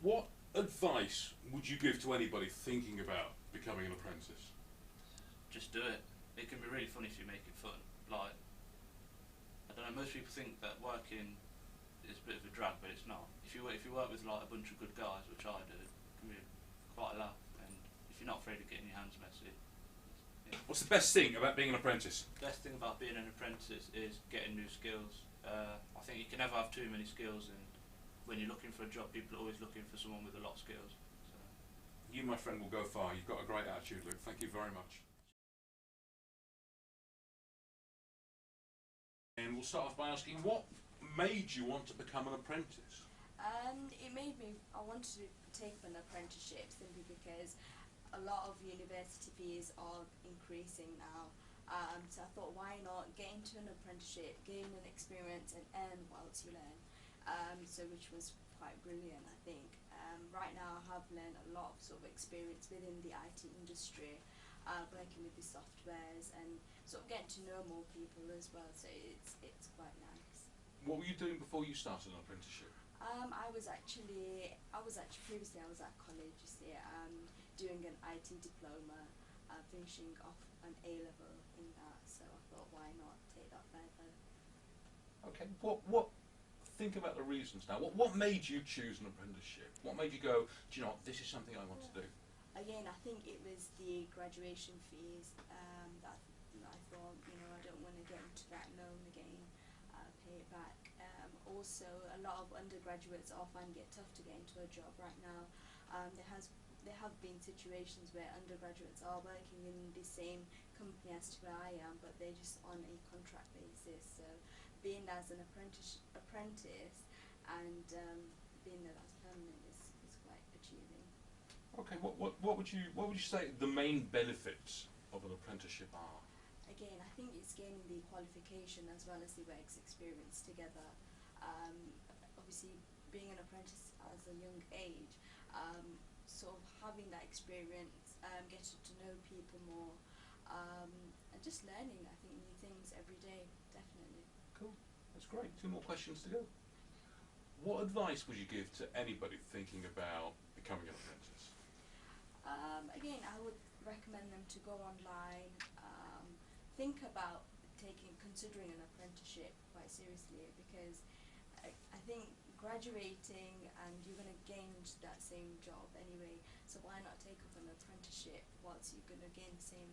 What advice would you give to anybody thinking about becoming an apprentice? Just do it. It can be really fun if you make it fun. Like, I don't know, most people think that working is a bit of a drag, but it's not. If you work with like a bunch of good guys, which I do, it can be quite a laugh. And if you're not afraid of getting your hands messy. Yeah. What's the best thing about being an apprentice? The best thing about being an apprentice is getting new skills. I think you can never have too many skills, and when you're looking for a job, people are always looking for someone with a lot of skills. So. You, my friend, will go far. You've got a great attitude, Luke. Thank you very much. And we'll start off by asking, what made you want to become an apprentice? I wanted to take an apprenticeship simply because a lot of university fees are increasing now. So I thought, why not get into an apprenticeship, gain an experience and earn whilst you learn. Which was quite brilliant, I think. Right now I have learned a lot of sort of experience within the IT industry, working with the softwares and sort of getting to know more people as well, so it's quite nice. What were you doing before you started an apprenticeship? Previously I was at college, you see, doing an IT diploma, finishing off an A-level in that, so I thought, why not take that further. Okay, think about the reasons now. What made you choose an apprenticeship? What made you go, do you know what, this is something I want to do? Again, I think it was the graduation fees that I thought, I don't want to get into that loan again, pay it back. Also, a lot of undergraduates are finding it tough to get into a job right now. There have been situations where undergraduates are working in the same company as to where I am, but they're just on a contract basis. So, being as an apprentice and being there as permanent is quite achieving. Okay, what would you say the main benefits of an apprenticeship are? Again, I think it's gaining the qualification as well as the works experience together. Obviously, being an apprentice at a young age, sort of having that experience, getting to know people more, and just learning, I think, new things every day, definitely. Cool, that's great. 2 more questions to go. What advice would you give to anybody thinking about becoming an apprentice? Again, I would recommend them to go online, think about considering an apprenticeship quite seriously, because I think graduating and you're going to gain that same job anyway, so why not take up an apprenticeship whilst you're going to gain the same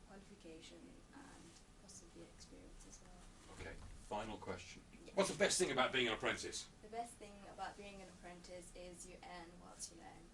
qualification and possibly experience as well. Okay, final question. Yeah. What's the best thing about being an apprentice? The best thing about being an apprentice is you earn whilst you learn.